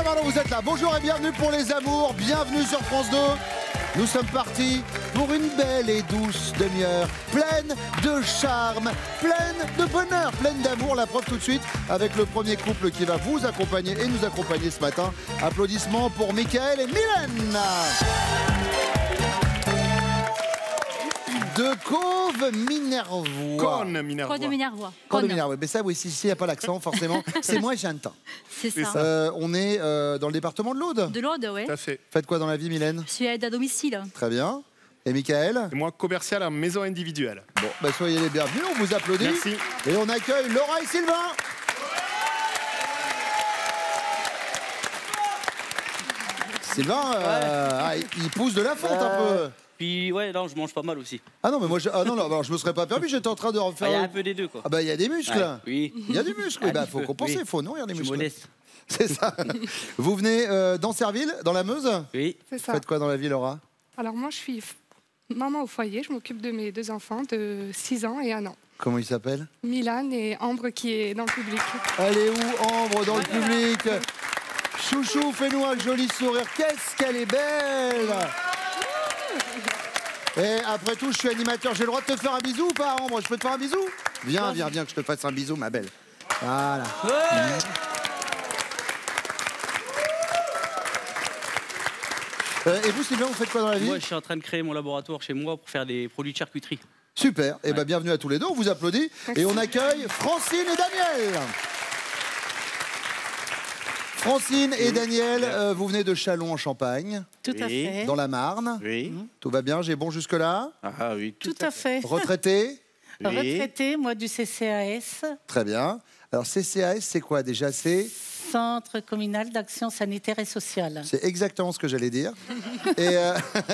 maintenant vous êtes là. Bonjour et bienvenue pour les amours. Bienvenue sur France 2. Nous sommes partis pour une belle et douce demi-heure, pleine de charme, pleine de bonheur, pleine d'amour. La preuve tout de suite avec le premier couple qui va vous accompagner et nous accompagner ce matin. Applaudissements pour Michael et Mylène. De Cauve Minervois. Cône Minervois. Cône Minervois. Cône Minervois. Mais ça, oui, si il n'y a pas l'accent, forcément, c'est moins j'entends. C'est ça. On est dans le département de l'Aude. De l'Aude, oui. Tout à fait. Faites quoi dans la vie, Mylène? Je suis aide à domicile. Très bien. Et Michael? Et moi, commercial en maison individuelle. Bon, bah soyez les bienvenus, on vous applaudit. Merci. Et on accueille Laura et Sylvain. Sylvain, il pousse de la fonte un peu. Puis ouais, non, je mange pas mal aussi. Ah non, mais moi, alors, je me serais pas permis, j'étais en train de refaire... Il y a un peu des deux, quoi. Ah bah il y a des muscles. Ouais, oui. Il y a des muscles, Un bah petit faut peu, compenser, oui. faut nourrir les Je suis muscles. modeste. C'est ça. Vous venez d'Ancerville, dans la Meuse? Oui. C'est ça. Faites quoi dans la vie, Laura? Alors moi, je suis maman au foyer. Je m'occupe de mes deux enfants de 6 ans et 1 an. Comment ils s'appellent? Milan et Ambre qui est dans le public. Elle est où, Ambre, dans le public? Chouchou, fais-nous un joli sourire. Qu'est-ce qu'elle est belle! Et après tout, je suis animateur. J'ai le droit de te faire un bisou ou pas, Ambre? Je peux te faire un bisou? Viens, viens, viens, que je te fasse un bisou, ma belle. Voilà. Et vous, Sylvain, vous faites quoi dans la vie? Moi, je suis en train de créer mon laboratoire chez moi pour faire des produits de charcuterie. Super. Et ben bienvenue à tous les deux. On vous applaudit. Et on accueille Francine et Daniel. Francine et Daniel, vous venez de Châlons en Champagne, Tout à fait. dans la Marne. Oui. Tout va bien, j'ai bon jusque-là. Ah oui, Tout à fait. Retraité? Oui. Retraité, moi du CCAS, Très bien. Alors CCAS, c'est quoi déjà? C'est Centre communal d'action sanitaire et sociale. exactement ce que j'allais dire.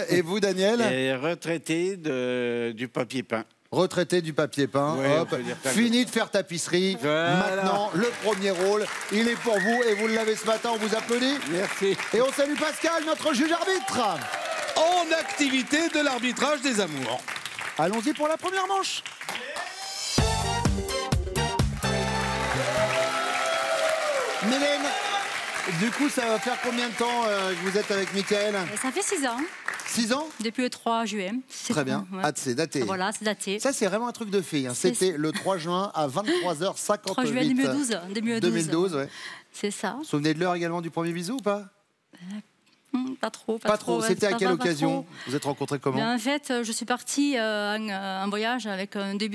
Et vous, Daniel? Et retraité du papier peint. Retraité du papier peint. Ouais, Hop. on peut dire ça. Fini de faire tapisserie. Voilà. Maintenant, le premier rôle, il est pour vous et vous l'avez ce matin. On vous applaudit. Merci. Et on salue Pascal, notre juge arbitre. En activité de l'arbitrage des amours. Allons-y pour la première manche. Mylène, du coup, ça va faire combien de temps que vous êtes avec Michael? Ça fait 6 ans, 6 ans? depuis le 3 juin. Très bien. Ouais. Ah, c'est daté. Voilà, c'est daté. Ça, c'est vraiment un truc de fille. Hein. C'est- C'était le 3 juin à 23h58. 3 juin 2012. 2012, ouais. C'est ça. Vous vous souvenez de l'heure également du premier bisou ou pas? Pas trop. Pas trop. ouais, C'était à pas- quelle pas occasion? trop. Vous êtes rencontrés comment? Ben, en fait, je suis partie en voyage avec un de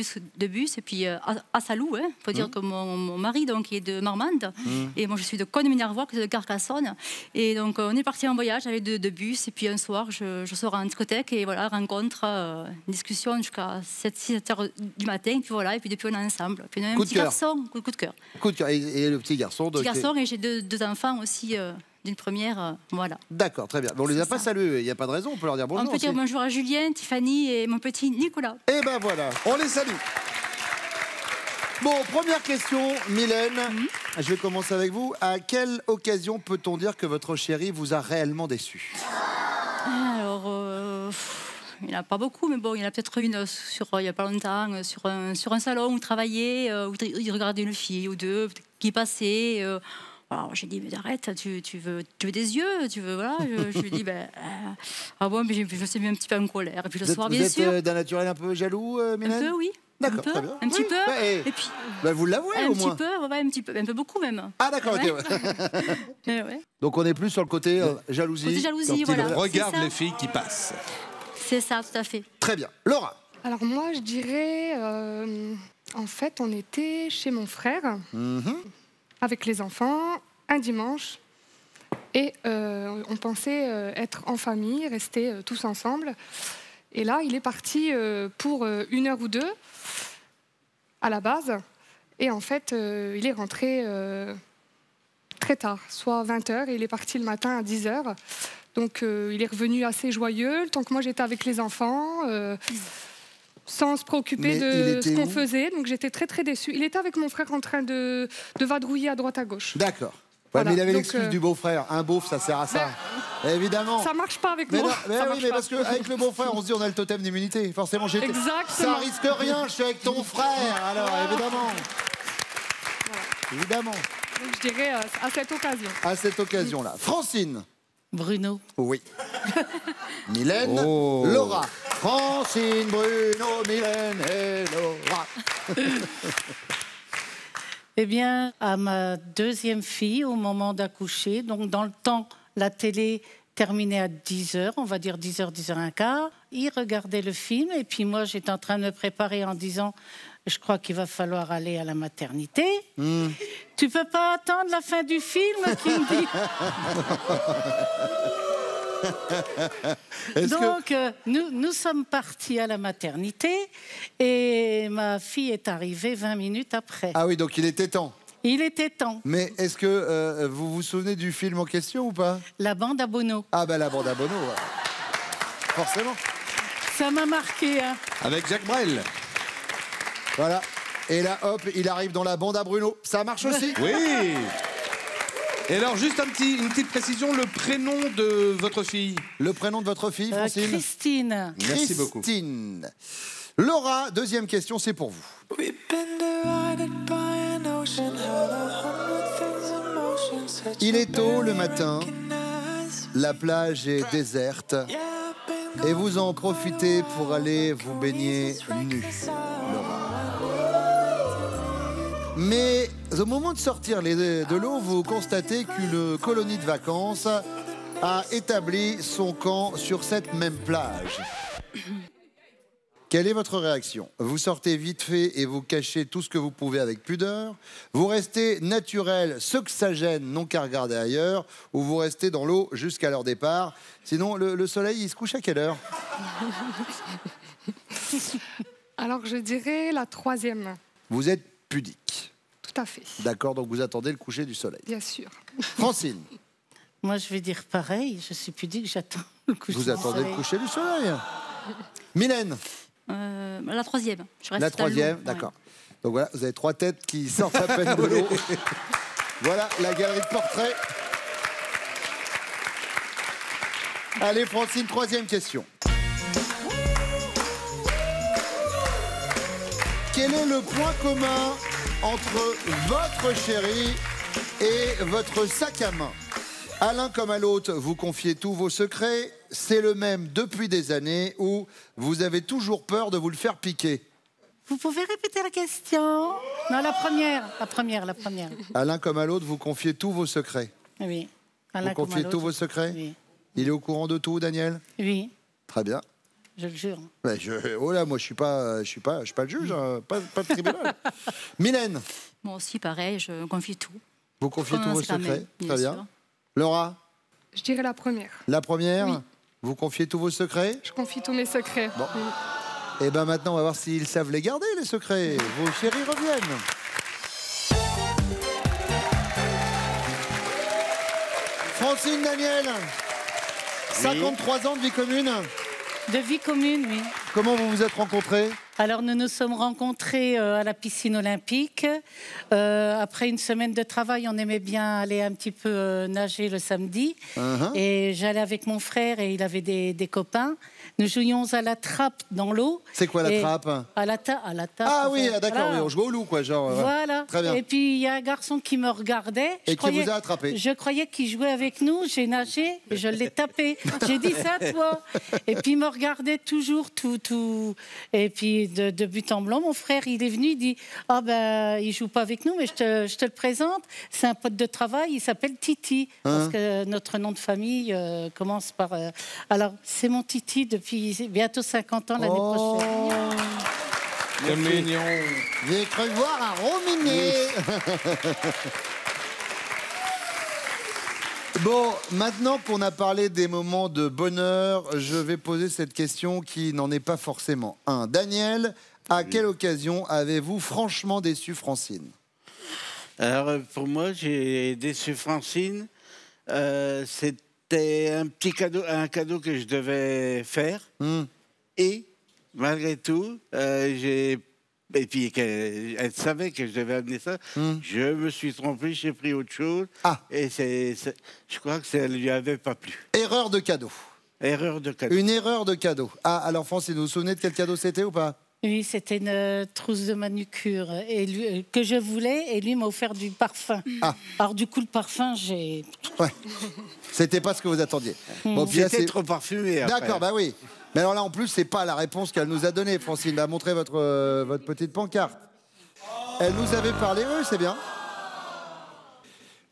bus et puis à Salou, hein, faut dire que mon mari donc, il est de Marmande et moi je suis de Cône Minervois, qui est de Carcassonne. Et donc on est parti en voyage avec deux bus et puis un soir je sors en discothèque et voilà, rencontre, discussion jusqu'à 7 heures du matin et puis voilà, et puis depuis on est ensemble. Puis on a un Coup de petit cœur. garçon, coup de cœur. Coup de cœur. Et le petit garçon. Petit garçon et j'ai deux enfants aussi d'une première, voilà. D'accord, très bien. Mais on les a C'est pas ça. salués. Il n'y a pas de raison. On peut leur dire bonjour. On peut dire aussi. bonjour à Julien, Tiffany et mon petit Nicolas. Et ben voilà, on les salue. Bon, première question, Mylène. Je vais commencer avec vous. À quelle occasion peut-on dire que votre chéri vous a réellement déçu? Alors, il n'y en a pas beaucoup, mais bon, il y en a peut-être une il n'y a pas longtemps, sur un salon où il travaillait, où il regardait une fille ou deux qui passait. Alors j'ai dit, mais arrête, tu veux des yeux, tu veux, voilà. Je lui ai dit, ah bon, mais je me suis mis un petit peu en colère. Et puis le soir, bien sûr. Vous êtes d'un naturel un peu jaloux, Un Mylène? peu, oui. D'accord, Un peu, très bien. un petit Oui. peu. Ouais, Et puis, bah, vous l'avouez un au petit moins. peu, ouais, un peu beaucoup même. Ah d'accord, Ouais. ok. Ouais. Ouais. Donc on est plus sur le côté jalousie. Côté jalousie, un petit voilà. peu. Regarde C'est ça. les filles qui passent. C'est ça, tout à fait. Très bien. Laura. Alors moi, je dirais, en fait, on était chez mon frère avec les enfants un dimanche et on pensait être en famille, rester tous ensemble. Et là, il est parti pour 1 heure ou 2 à la base. Et en fait, il est rentré très tard, soit 20h, et il est parti le matin à 10h. Donc il est revenu assez joyeux, le temps que moi j'étais avec les enfants, sans se préoccuper Mais il de ce était qu'on où faisait. Donc j'étais très très déçue. Il était avec mon frère en train de vadrouiller à droite à gauche. D'accord. Ouais, Voilà, mais il avait donc, l'excuse du beau-frère. Un beauf, ça sert à ça. Évidemment. Ça marche pas avec Mais, moi. non, mais Ça oui, marche mais pas. parce qu'avec le beau-frère, on se dit on a le totem d'immunité. Forcément, ça Exactement. risque rien, je suis avec ton frère. Alors, évidemment. Évidemment. Donc je dirais à cette occasion. À cette occasion-là. Francine. Bruno. Oui. Mylène. Oh. Laura. Francine, Bruno, Mylène et Laura. Eh bien, à ma deuxième fille, au moment d'accoucher, donc dans le temps, la télé terminait à 10h, on va dire 10h, 10h15. Il regardait le film et puis moi, j'étais en train de me préparer en disant, je crois qu'il va falloir aller à la maternité. Tu peux pas attendre la fin du film, qu'il me dit. Donc, nous sommes partis à la maternité et ma fille est arrivée 20 minutes après. Ah oui, donc il était temps. Il était temps. Mais est-ce que vous vous souvenez du film en question ou pas? La bande à Bono. Ah ben la bande à Bono, ouais. Forcément. Ça m'a marqué, hein. Avec Jacques Brel. Voilà. Et là, hop, il arrive dans la bande à Bruno. Ça marche aussi? Oui. Et alors, juste une petite précision, le prénom de votre fille. Le prénom de votre fille, Francine? Christine. Merci beaucoup. Christine. Laura, deuxième question, c'est pour vous. Il est tôt le matin, la plage est déserte et vous en profitez pour aller vous baigner nu, Laura. Mais au moment de sortir de l'eau, vous constatez qu'une colonie de vacances a établi son camp sur cette même plage. Quelle est votre réaction? Vous sortez vite fait et vous cachez tout ce que vous pouvez avec pudeur? Vous restez naturel, sexagène, non qu'à regarder ailleurs? Ou vous restez dans l'eau jusqu'à leur départ? Sinon, le soleil, il se couche à quelle heure? Alors je dirais la troisième. Vous êtes pudique. Tout à fait. D'accord, donc vous attendez le coucher du soleil. Bien sûr. Francine, Moi, je vais dire pareil. Je suis pudique, j'attends le coucher vous du attendez soleil. le coucher du soleil. Mylène, La troisième. Je reste la à l'eau, troisième, ouais. d'accord. Donc voilà, vous avez trois têtes qui sortent à peine de l'eau. Voilà la galerie de portraits. Allez, Francine, troisième question. Quel est le point commun entre votre chéri et votre sac à main? À l'un comme à l'autre, vous confiez tous vos secrets. C'est le même depuis des années ou vous avez toujours peur de vous le faire piquer? Vous pouvez répéter la question? Non, la première. À l'un comme à l'autre, vous confiez tous vos secrets. Oui. Vous confiez tous vos secrets? Oui. Il est au courant de tout, Daniel? Oui, Très bien. je le jure. Ouais, oh là, moi je suis pas le juge, hein, pas de tribunal. Mylène, Moi aussi, pareil, je confie tout. vous confiez tous vos Comment c'est la secrets? même, bien Très bien. sûr. Laura, Je dirais la première. la première, Oui. vous confiez tous vos secrets? Je confie tous mes secrets. Bon. Et ben maintenant, on va voir s'ils savent les garder, les secrets. Vos chéris reviennent. Francine, Daniel, 53 ans de vie commune. De vie commune, oui. Comment vous vous êtes rencontrés? Alors, nous nous sommes rencontrés à la piscine olympique. Après une semaine de travail, on aimait bien aller un petit peu nager le samedi. Et j'allais avec mon frère et il avait des copains. Nous jouions à la trappe dans l'eau. C'est quoi la Et trappe? À la tape. Ah oui, enfin, d'accord, voilà. oui, on joue au loup, quoi, genre. ouais. Voilà. Très bien. Et puis, il y a un garçon qui me regardait. Et qui vous a attrapé. Je croyais qu'il jouait avec nous. J'ai nagé et je l'ai tapé. J'ai dit, c'est à toi. Et puis, il me regardait toujours, tout. Et puis, de but en blanc, mon frère, il est venu, il dit, ah ben, il joue pas avec nous, mais je te le présente. C'est un pote de travail, il s'appelle Titi. Parce que notre nom de famille commence par... Alors, c'est mon Titi depuis bientôt 50 ans l'année prochaine. C'est mignon. J'ai cru voir un rominé. Bon, maintenant qu'on a parlé des moments de bonheur, je vais poser cette question qui n'en est pas forcément un. Daniel, à quelle occasion avez-vous franchement déçu Francine? Alors, pour moi, j'ai déçu Francine. C'était un petit cadeau, un cadeau que je devais faire. Et, malgré tout, et puis elle savait que je devais amener ça. Je me suis trompé, j'ai pris autre chose. Ah. Et je crois que ça ne lui avait pas plu. Erreur de cadeau. Erreur de cadeau. Une erreur de cadeau. Ah, alors Francine, vous vous souvenez de quel cadeau c'était ou pas? Oui, c'était une trousse de manucure et lui, que je voulais, et lui m'a offert du parfum. Ah. Alors du coup, le parfum, j'ai... Ouais. C'était pas ce que vous attendiez. Bon, puis là, C'était c'est- trop parfumé. après. D'accord, bah oui. Mais alors là, en plus, c'est pas la réponse qu'elle nous a donnée, Francine. Elle a montré votre petite pancarte. Elle nous avait parlé, oui, c'est bien.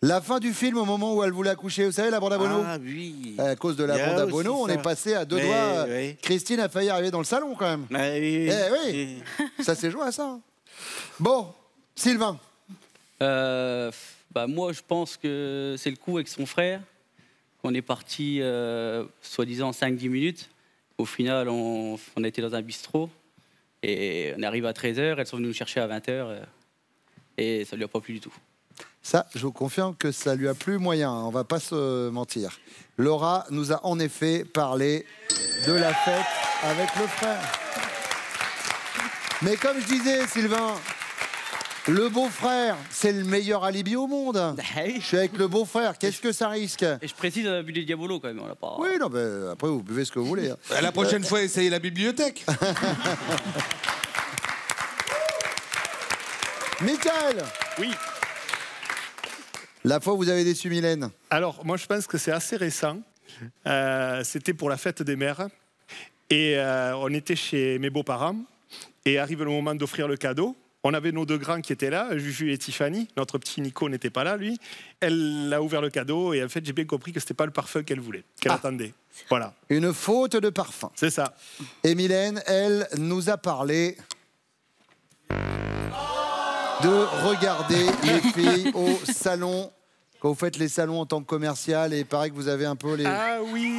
La fin du film, au moment où elle voulait accoucher, vous savez, la bande à Bono. Ah oui. À cause de la Il y a bande à aussi Bono, on ça. est passé à deux Mais, doigts. oui. Christine a failli arriver dans le salon, quand même. Ah oui, Eh oui. Ça s'est joué à ça. Hein. Bon, Sylvain. Bah, moi, je pense que c'est le coup avec son frère. On est parti, soi-disant, 5-10 minutes. Au final, on a été dans un bistrot. Et on est arrivé à 13h. Elles sont venues nous chercher à 20h. Et ça ne lui a pas plu du tout. Ça, je vous confirme que ça lui a plu moyen, on va pas se mentir. Laura nous a en effet parlé de la fête avec le frère. Mais comme je disais, Sylvain, le beau-frère, c'est le meilleur alibi au monde. Je suis avec le beau-frère, qu'est-ce que ça risque? Et je précise, on a bu des diabolos quand même. On a pas... Oui, non, mais après, vous buvez ce que vous voulez. Hein. La prochaine fois, essayez la bibliothèque. Michael, Oui. la fois où vous avez déçu Mylène. Alors, moi, je pense que c'est assez récent. C'était pour la fête des mères. Et on était chez mes beaux-parents. Et arrive le moment d'offrir le cadeau. On avait nos deux grands qui étaient là, Juju et Tiffany. Notre petit Nico n'était pas là, lui. Elle a ouvert le cadeau et en fait, j'ai bien compris que c'était pas le parfum qu'elle voulait, qu'elle attendait. Voilà, Une faute de parfum. c'est ça. Et Mylène, elle nous a parlé de regarder les filles au salon. Quand vous faites les salons en tant que commercial, et il paraît que vous avez un peu les... Ah oui.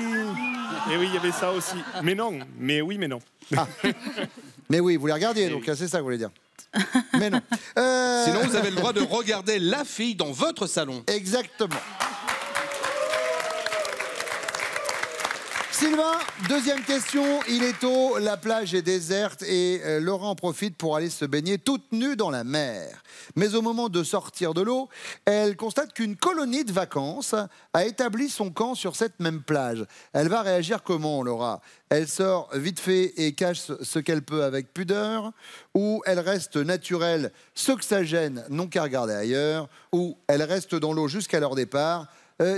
Et oui, il y avait ça aussi. Mais non, mais oui, mais non. Mais oui, vous les regardiez, donc c'est ça que vous voulez dire. Mais non. Sinon, vous avez le droit de regarder la fille dans votre salon. Exactement. Sylvain, deuxième question. Il est tôt, la plage est déserte et Laura en profite pour aller se baigner toute nue dans la mer. Mais au moment de sortir de l'eau, elle constate qu'une colonie de vacances a établi son camp sur cette même plage. Elle va réagir comment, Laura? Elle sort vite fait et cache ce qu'elle peut avec pudeur, ou elle reste naturelle, ce que ça gêne, non qu'à regarder ailleurs, ou elle reste dans l'eau jusqu'à leur départ.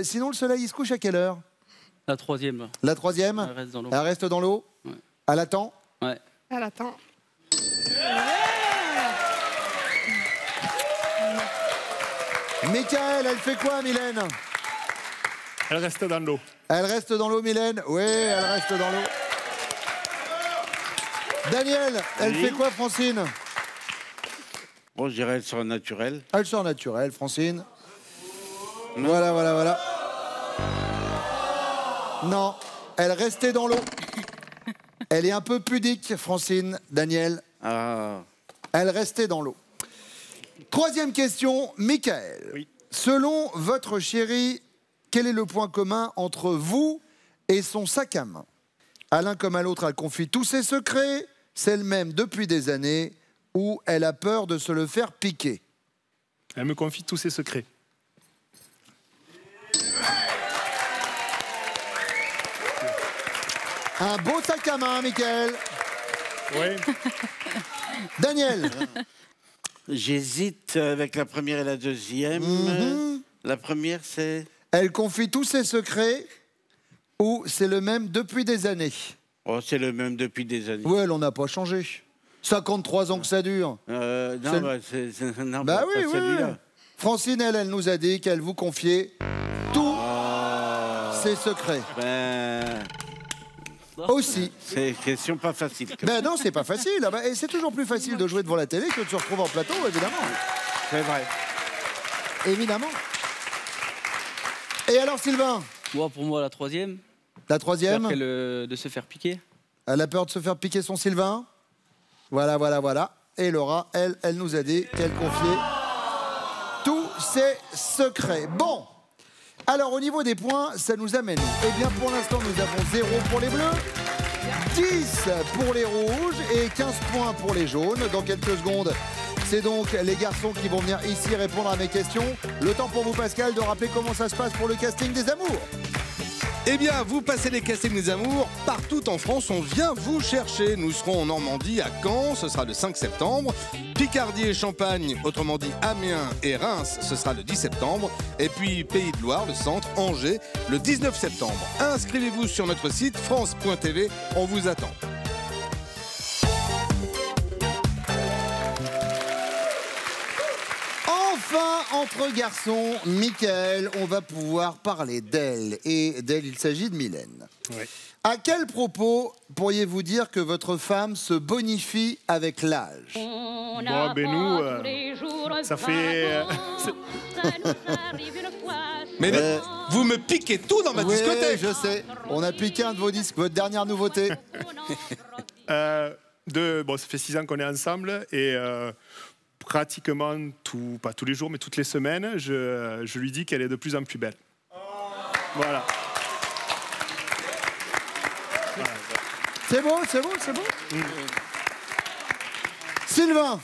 Sinon, le soleil, il se couche à quelle heure? La troisième, là. La troisième? Elle reste dans l'eau. Elle reste dans l'eau? Ouais. Elle attend? Ouais. Elle attend. Michael, elle fait quoi, Mylène? Elle reste dans l'eau. Elle reste dans l'eau, Mylène? Oui, elle reste dans l'eau. Daniel, elle fait quoi, Francine? Bon, je dirais sur naturel. Elle sort naturelle, Francine. Voilà, voilà, voilà. Non, elle restait dans l'eau. Elle est un peu pudique, Francine, Daniel. Ah. Elle restait dans l'eau. Troisième question, Michael. Oui. Selon votre chérie, quel est le point commun entre vous et son sac à main? À l'un comme à l'autre, elle confie tous ses secrets, c'est le même depuis des années, ou elle a peur de se le faire piquer. Elle me confie tous ses secrets. Un beau sac à main, Michael. Oui. Daniel. J'hésite avec la première et la deuxième. La première, c'est... Elle confie tous ses secrets, ou c'est le même depuis des années? Oh, c'est le même depuis des années. Oui, elle n'en a pas changé. 53 ans que ça dure. Non, C'est- bah, non, Bah pas oui, oui. celui-là. Francine, elle nous a dit qu'elle vous confiait tous ses secrets. Ben, Aussi. c'est une question pas facile. Ben non, c'est pas facile. Ah ben, et c'est toujours plus facile de jouer devant la télé que de se retrouver en plateau, évidemment. C'est vrai. Évidemment. Et alors, Sylvain, Moi, pour moi, la troisième. la troisième, Après de se faire piquer. elle a peur de se faire piquer son Sylvain. Voilà, voilà, voilà. Et Laura, elle nous a dit qu'elle confiait tous ses secrets. Bon. Alors, au niveau des points, ça nous amène. Eh bien, pour l'instant, nous avons 0 pour les bleus, 10 pour les rouges et 15 points pour les jaunes. Dans quelques secondes, c'est donc les garçons qui vont venir ici répondre à mes questions. Le temps pour vous, Pascal, de rappeler comment ça se passe pour le casting des amours. Eh bien, vous passez les castings des amours partout en France, on vient vous chercher. Nous serons en Normandie, à Caen, ce sera le 5 septembre. Picardie et Champagne, autrement dit Amiens et Reims, ce sera le 10 septembre. Et puis Pays de Loire, le centre, Angers, le 19 septembre. Inscrivez-vous sur notre site france.tv, on vous attend. Enfin, entre garçons, Mickaël, on va pouvoir parler d'elle. Et d'elle, il s'agit de Mylène. Oui. À quel propos pourriez-vous dire que votre femme se bonifie avec l'âge? Bon, ben nous, ça fait... Mais vous me piquez tout dans ma Oui, discothèque. je sais. On a piqué un de vos disques, votre dernière nouveauté. Bon, ça fait 6 ans qu'on est ensemble et pratiquement, pas tous les jours, mais toutes les semaines, je lui dis qu'elle est de plus en plus belle. Voilà. C'est beau, c'est beau, c'est beau. Sylvain.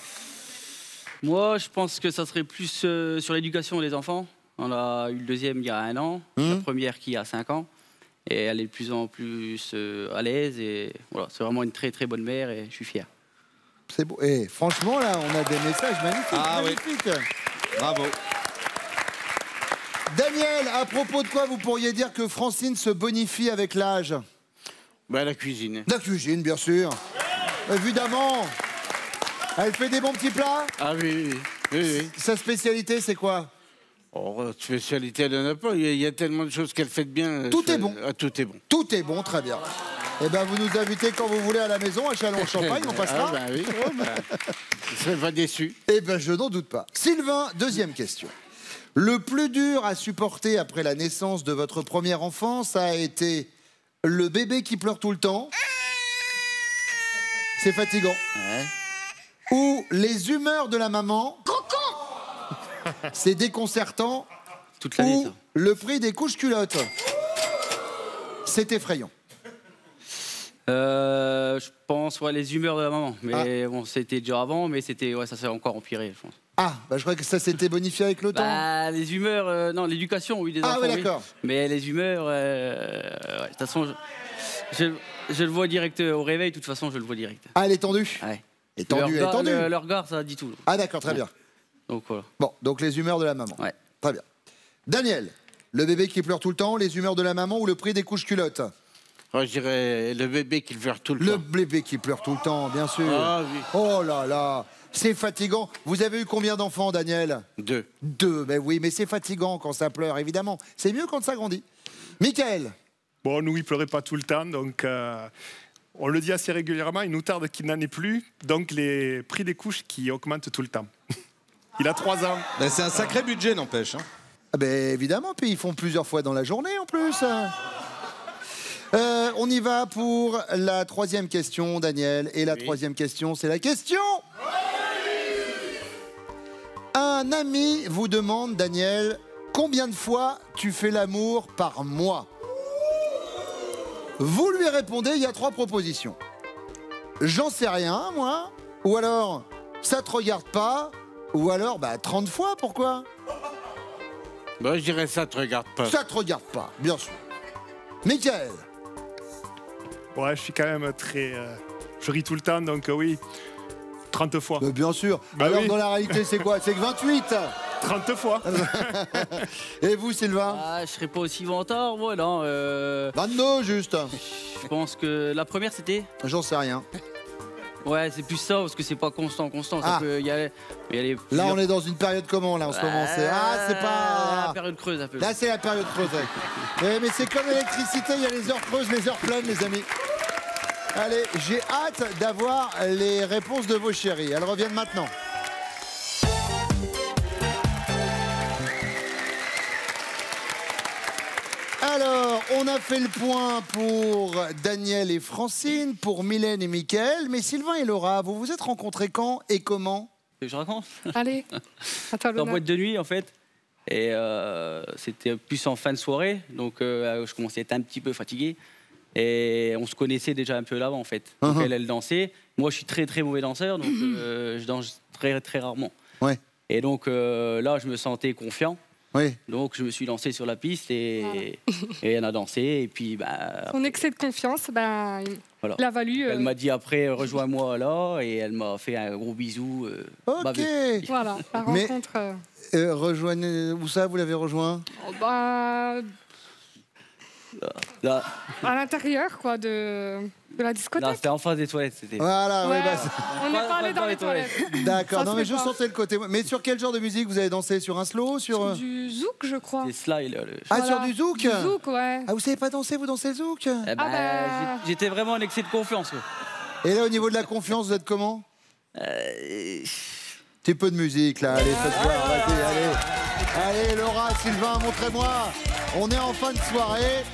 Moi, je pense que ça serait plus sur l'éducation des enfants. On a eu le deuxième il y a 1 an, la première qui a 5 ans. Et elle est de plus en plus à l'aise. Et voilà, c'est vraiment une très très bonne mère et je suis fier. C'est beau. Et franchement, là, on a des messages magnifiques. Ah magnifiques. Oui. Bravo. Daniel, à propos de quoi vous pourriez dire que Francine se bonifie avec l'âge? Bah, la cuisine. La cuisine, bien sûr. Évidemment. Elle fait des bons petits plats? Ah oui, oui, oui, oui. Sa spécialité, c'est quoi? Oh, spécialité, elle n'en a pas. Il y a tellement de choses qu'elle fait de bien. Tout est bon. Ah, tout est bon. Tout est bon, très bien. Eh bien, vous nous invitez quand vous voulez à la maison, à Châlons-en-Champagne, on passera. Ah bah oui, oh, bah, je serais pas déçu. Eh bien, je n'en doute pas. Sylvain, deuxième question. Le plus dur à supporter après la naissance de votre premier enfant, ça a été le bébé qui pleure tout le temps. C'est fatigant. Ouais. Ou les humeurs de la maman. C'est déconcertant. Toute l'année, Ou ça. le prix des couches culottes. C'est effrayant. Je pense les humeurs de la maman. Mais bon, c'était déjà avant, mais ça s'est encore empiré, je pense. Ah, bah je crois que ça s'était bonifié avec le temps. Bah, les humeurs, non, l'éducation, oui, des enfants. Ah oui, oui. d'accord. Mais les humeurs, ouais, de toute façon, je le vois direct au réveil, de toute façon, je le vois direct. Ah, elle est tendue. Ouais. Elle est tendue, elle est tendue. Le regard, ça dit tout. Ah d'accord, très bien. Donc voilà. Bon, donc les humeurs de la maman. Ouais. Très bien. Daniel, le bébé qui pleure tout le temps, les humeurs de la maman ou le prix des couches culottes? Oh, je dirais le bébé qui pleure tout le Le temps. bébé qui pleure tout le temps, bien sûr. Ah oui. Oh là là, c'est fatigant. Vous avez eu combien d'enfants, Daniel? 2. 2, ben oui, mais c'est fatigant quand ça pleure, évidemment. C'est mieux quand ça grandit. Mickaël. Bon, nous, il pleurait pas tout le temps, donc on le dit assez régulièrement. Il nous tarde qu'il n'en ait plus, donc les prix des couches qui augmentent tout le temps. Il a 3 ans. Ben, c'est un sacré budget, n'empêche. Hein. Ah ben évidemment, puis ils font plusieurs fois dans la journée en plus. On y va pour la 3e question, Daniel. Et la 3e question, c'est la question. Un ami vous demande, Daniel, combien de fois tu fais l'amour par mois? Vous lui répondez, il y a 3 propositions. J'en sais rien, moi. Ou alors, ça te regarde pas. Ou alors, 30 fois, pourquoi? Bah, je dirais ça te regarde pas. Ça te regarde pas, bien sûr. Mickaël. Ouais, je suis quand même très... je ris tout le temps, donc oui, 30 fois. Bien sûr. Bah alors, oui. dans la réalité, c'est quoi? C'est que 28. 30 fois. Et vous, Sylvain? Ah, je serais pas aussi vantard, moi, non. 22, juste. Je pense que la première, c'était... J'en sais rien. Ouais, c'est plus ça, parce que c'est pas constant. Ça Ah. peut y aller. Là, on est dans une période comment, là, en ce moment? C'est pas... La période creuse, un peu. Là, c'est la période creuse. Ouais. Mais c'est comme l'électricité, il y a les heures creuses, les heures pleines, les amis. Allez, j'ai hâte d'avoir les réponses de vos chéris. Elles reviennent maintenant. Alors, on a fait le point pour Daniel et Francine, pour Mylène et Mickaël, mais Sylvain et Laura, vous vous êtes rencontrés quand et comment? Je raconte. Allez, à toi En l'honneur. boîte de nuit, en fait. Et c'était plus en fin de soirée, donc je commençais à être un petit peu fatigué. Et on se connaissait déjà un peu là-bas, en fait. Donc elle dansait. Moi, je suis très très mauvais danseur, donc je danse très très rarement. Ouais. Et donc là, je me sentais confiant. Oui. Donc je me suis lancé sur la piste et on a dansé. Et puis, Son excès de confiance, voilà. il a valu... Elle m'a dit après, rejoins-moi là. Et elle m'a fait un gros bisou. Ok. Voilà, la rencontre... Rejoignez... Où ça, vous l'avez rejoint? Là. À l'intérieur, quoi, de la discothèque. Non, c'était en face des toilettes. Voilà, Ouais, oui, on n'est pas allé dans les toilettes. D'accord, Ça non se mais fait je pas. sentais le côté. Mais sur quel genre de musique vous avez dansé? Sur un slow? Sur Du zouk, je crois. C'est slide. Ah, Voilà. sur du zouk? Du zouk, ouais. Ah, vous savez pas danser, vous dansez le zouk? Eh ben, j'étais vraiment en excès de confiance. Ouais. Et là, au niveau de la confiance, vous êtes comment? Petit peu de musique, là. Allez, faites voir, vas-y, allez. Allez, Laura, Sylvain, montrez-moi. On est en fin de soirée.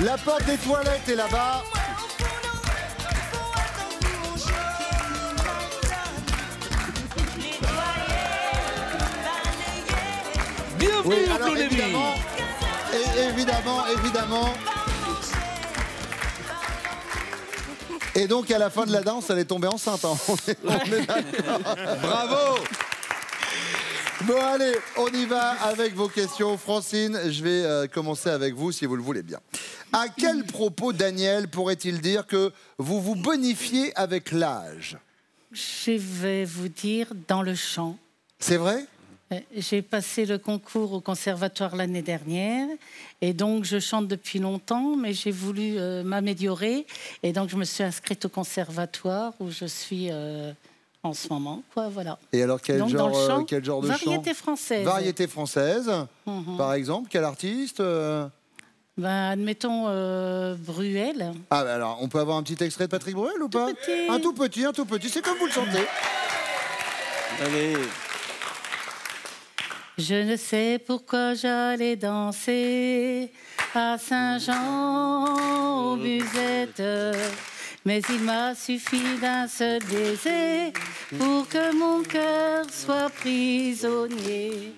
La porte des toilettes est là-bas. Bienvenue Oui, au alors Clos Lévy. évidemment. Et donc, à la fin de la danse, elle est tombée enceinte. Hein. On est d'accord. Bravo. Bon, allez, on y va avec vos questions. Francine, je vais commencer avec vous, si vous le voulez bien. À quel propos, Daniel, pourrait-il dire que vous vous bonifiez avec l'âge? Je vais vous dire dans le chant. C'est vrai? J'ai passé le concours au conservatoire l'année dernière et donc je chante depuis longtemps, mais j'ai voulu m'améliorer et donc je me suis inscrite au conservatoire où je suis en ce moment, quoi, voilà. Et alors, quel donc, genre, dans le chant, quel genre de variété chant? française. Variété française, par exemple. Quel artiste? Admettons Bruel. Ah, bah alors, on peut avoir un petit extrait de Patrick Bruel ou pas? petit. Un tout petit, c'est comme vous le chantez. Allez. Je ne sais pourquoi j'allais danser à Saint-Jean-aux-Musettes, mais il m'a suffi d'un seul baiser pour que mon cœur soit prisonnier.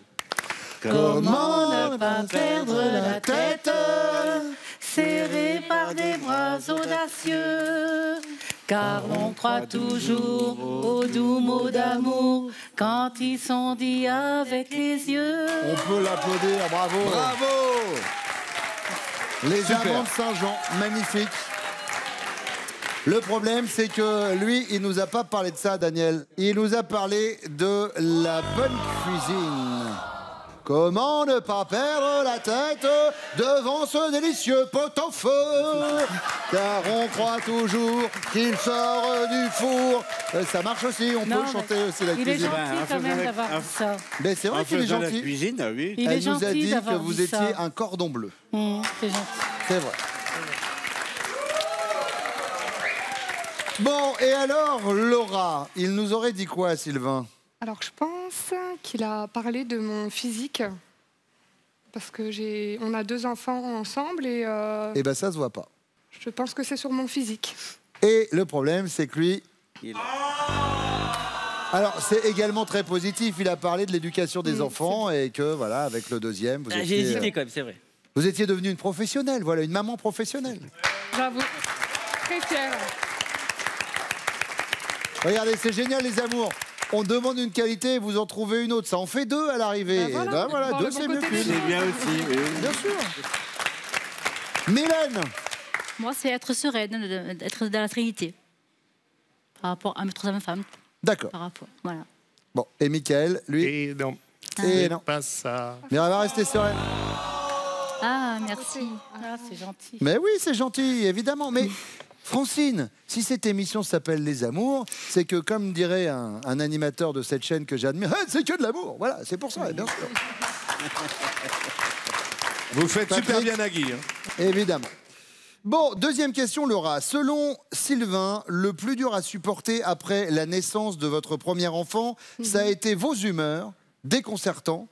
Comment ne pas perdre la tête, serré par des bras audacieux? Car l'on croit toujours aux doux mots d'amour quand ils sont dits avec les yeux. On peut l'applaudir, bravo. Bravo. Les Super. amants de Saint-Jean, magnifique. Le problème, c'est que lui, il nous a pas parlé de ça, Daniel. Il nous a parlé de la bonne cuisine. Comment ne pas perdre la tête devant ce délicieux pot-au-feu? Car on croit toujours qu'il sort du four. Ça marche aussi, on Non, peut chanter aussi la il est cuisine. gentil quand même d'avoir dit ça. Mais c'est vrai En qu'il est faisant la gentil. cuisine, ah oui. Il est Elle nous a gentil dit que d'avoir vous dit étiez ça. un cordon bleu. C'est gentil. C'est vrai. Bon, et alors, Laura, il nous aurait dit quoi, Sylvain? Alors, je pense qu'il a parlé de mon physique. Parce que on a 2 enfants ensemble et Eh ben, ça se voit pas. je pense que c'est sur mon physique. Et le problème, c'est que lui... Il est là. Alors, c'est également très positif. Il a parlé de l'éducation des enfants et que, voilà, avec le deuxième, vous J'ai étiez, hésité quand même, c'est vrai. vous étiez devenue une professionnelle, voilà, une maman professionnelle. J'avoue. Très fière. Regardez, c'est génial, les amours. On demande une qualité et vous en trouvez une autre. Ça en fait 2 à l'arrivée. Ben voilà, Et ben voilà, voir 2, le bon c'est mieux côté des qu'une. C'est bien aussi, oui. Bien sûr. Mylène, Moi, c'est être sereine, être dans la Trinité. Par rapport à mes 3 femmes. d'accord. Par rapport, voilà. Bon, et Mickaël, lui, Et non, et non. pas ça. Mais elle va rester sereine. Ah, merci. Ah, c'est gentil. Mais oui, c'est gentil, évidemment. Mais Francine, si cette émission s'appelle Les Amours, c'est que, comme dirait un animateur de cette chaîne que j'admire, c'est que de l'amour. Voilà, c'est pour ça, bien sûr. Vous faites super Patrick. bien Nagui. Hein. Évidemment. Bon, deuxième question, Laura. Selon Sylvain, le plus dur à supporter après la naissance de votre premier enfant, ça a été vos humeurs, déconcertant,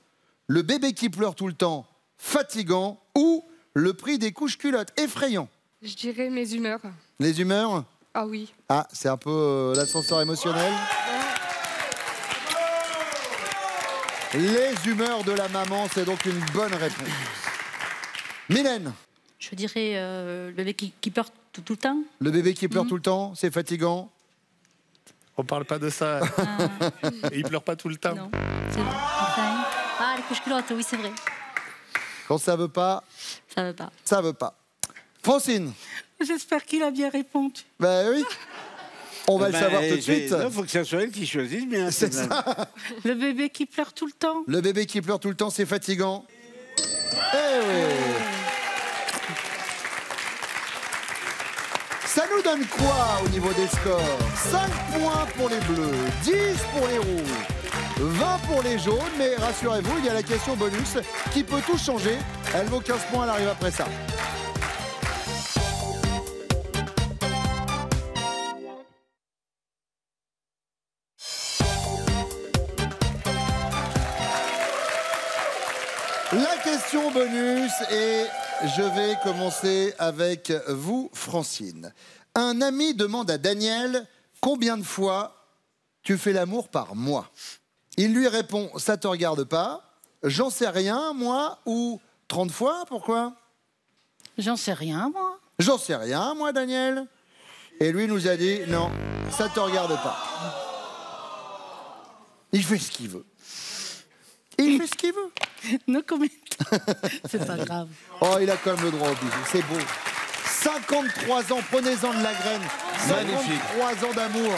le bébé qui pleure tout le temps, fatigant, ou le prix des couches culottes, effrayant. Je dirais mes humeurs. Les humeurs? Ah oui. Ah, c'est un peu l'ascenseur émotionnel. Les humeurs de la maman, c'est donc une bonne réponse. Mylène, Je dirais le bébé qui pleure tout le temps. le bébé qui pleure tout le temps, c'est fatigant. On parle pas de ça. Et il pleure pas tout le temps. Non. C'est enfin. Ah, les couches culottes, oui, c'est vrai. Quand ça veut pas, Ça veut pas. ça veut pas. Francine. J'espère qu'il a bien répondu. Ben oui. On va le savoir tout de suite. Il faut que ça soit elle qui choisisse bien. C'est ça. Le bébé qui pleure tout le temps. Le bébé qui pleure tout le temps, c'est fatigant. Eh oui. Ça nous donne quoi au niveau des scores? 5 points pour les bleus, 10 pour les rouges, 20 pour les jaunes, mais rassurez-vous, il y a la question bonus qui peut tout changer. Elle vaut 15 points, elle arrive après ça. La question bonus, et je vais commencer avec vous, Francine. Un ami demande à Daniel combien de fois tu fais l'amour par mois. Il lui répond ça te regarde pas, j'en sais rien moi, ou 30 fois, pourquoi? J'en sais rien, moi. J'en sais rien moi, Daniel. Et lui nous a dit non, ça te regarde pas. Il fait ce qu'il veut. Il fait ce qu'il veut. No comment. C'est pas grave. Oh, il a quand même le droit au bisou, c'est beau. 53 ans, prenez-en de la graine. Magnifique. 53 ans d'amour.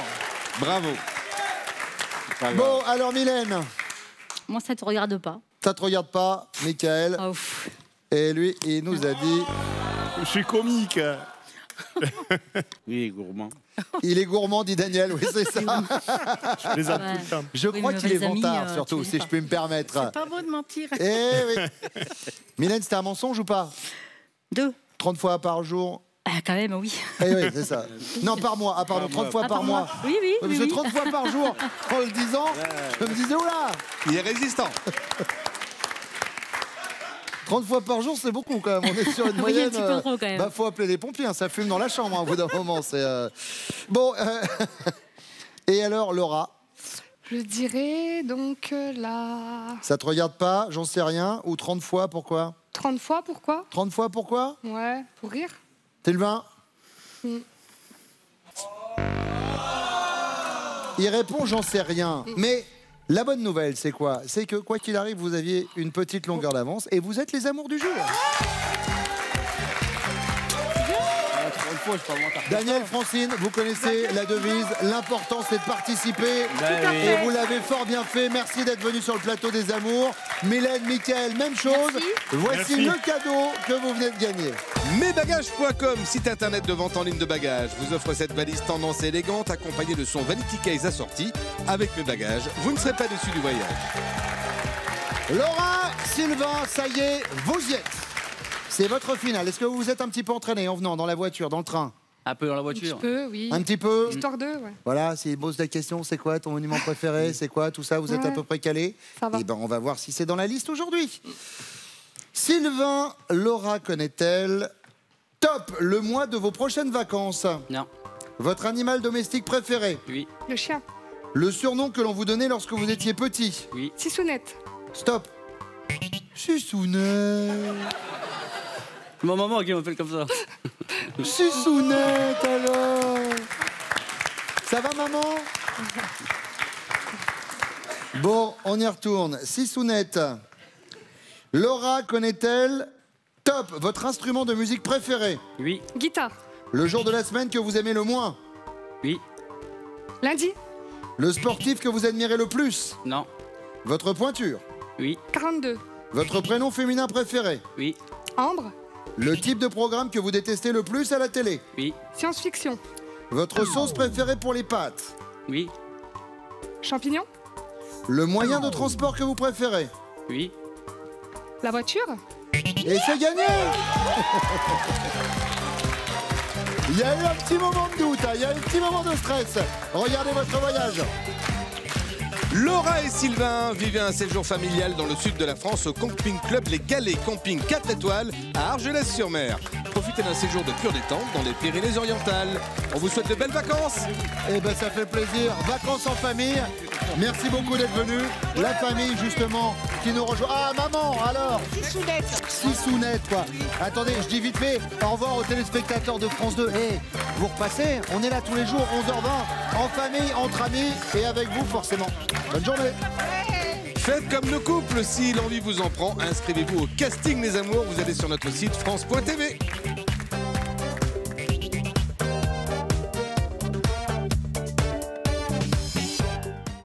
Bravo. Bon, alors Mylène, Moi, ça te regarde pas. ça te regarde pas, Michael. Ah, ouf. Et lui, il nous a dit, Je suis comique. Oui, gourmand. il est gourmand, dit Daniel, oui c'est ça. Je les ai Ouais. tout le temps. Je Oui, crois mais qu'il est mes amis, vantard, tu surtout, l'aimes si pas. je puis me permettre. C'est pas beau de mentir. Eh oui. Mylène, c'était un mensonge ou pas? 2. 30 fois par jour? Ah, quand même, oui. Eh oui, c'est ça. Non, par mois. Ah, pardon, 30 fois Ah, par mois. Oui, oui, Parce oui. que oui. 30 fois par jour, en le disant, je me disais, oula, Il est résistant. 30 fois par jour, c'est beaucoup quand même. On est sur une Oui, un moyenne. petit peu trop, quand même. Bah, faut appeler les pompiers, hein, ça fume dans la chambre hein, au bout d'un moment. C'est bon. Et alors, Laura, Je dirais donc la ça te regarde pas, j'en sais rien, ou 30 fois, pourquoi? 30 fois, pourquoi? 30 fois, pourquoi? Ouais, pour rire. Sylvain? Il répond, j'en sais rien. Mais la bonne nouvelle, c'est quoi? C'est que quoi qu'il arrive, vous aviez une petite longueur d'avance et vous êtes les amours du jour. Daniel, Francine, vous connaissez la devise. L'important, c'est de participer. Et vous l'avez fort bien fait. Merci d'être venu sur le plateau des amours. Mylène, Mickaël, même chose. Merci. Voici Merci. le cadeau que vous venez de gagner. Mesbagages.com, site internet de vente en ligne de bagages, vous offre cette valise tendance et élégante accompagnée de son Vanity Case assorti. Avec mes bagages, vous ne serez pas déçus du voyage. Laura, Sylvain, ça y est, vous y êtes. C'est votre finale. Est-ce que vous vous êtes un petit peu entraîné en venant dans la voiture, dans le train? Un peu dans la Un petit voiture. peu, oui. Un petit peu? Histoire d'eux, ouais. Voilà, s'il pose la question, c'est quoi ton monument préféré? C'est quoi tout ça? Vous êtes à Ouais. peu près calé? Ça va. Eh ben, on va voir si c'est dans la liste aujourd'hui. Sylvain, Laura connaît-elle? Top, le mois de vos prochaines vacances. Non. Votre animal domestique préféré? Oui. Le chien. Le surnom que l'on vous donnait lorsque vous étiez petit? Oui. Sissounette. Stop. Susounette. Ma maman qui m'appelle comme ça. Susounette alors. Ça va maman? Bon, on y retourne. Sisounette. Laura connaît-elle? Top, votre instrument de musique préféré? Oui. Guitare. Le jour de la semaine que vous aimez le moins? Oui. Lundi. Le sportif que vous admirez le plus? Non. Votre pointure? Oui. 42. Votre prénom féminin préféré? Oui. Ambre. Le type de programme que vous détestez le plus à la télé? Oui. Science-fiction. Votre sauce préférée pour les pâtes? Oui. Champignons. Le moyen de transport que vous préférez? Oui. La voiture. Et c'est gagné. Il y a eu un petit moment de doute, hein, il y a eu un petit moment de stress. Regardez votre voyage. Laura et Sylvain vivaient un séjour familial dans le sud de la France au Camping Club Les Galets Camping 4 étoiles à Argelès-sur-Mer. Profitez d'un séjour de pure détente dans les Pyrénées-Orientales. On vous souhaite de belles vacances. Eh ben ça fait plaisir. Vacances en famille. Merci beaucoup d'être venus. La famille justement qui nous rejoint. Ah maman alors. Sisounette quoi. Attendez, je dis vite fait au revoir aux téléspectateurs de France 2. Eh, vous repassez, on est là tous les jours, 11h20, en famille, entre amis et avec vous forcément. Bonne journée. Faites comme le couple, si l'envie vous en prend, inscrivez-vous au casting des amours, vous allez sur notre site France.tv.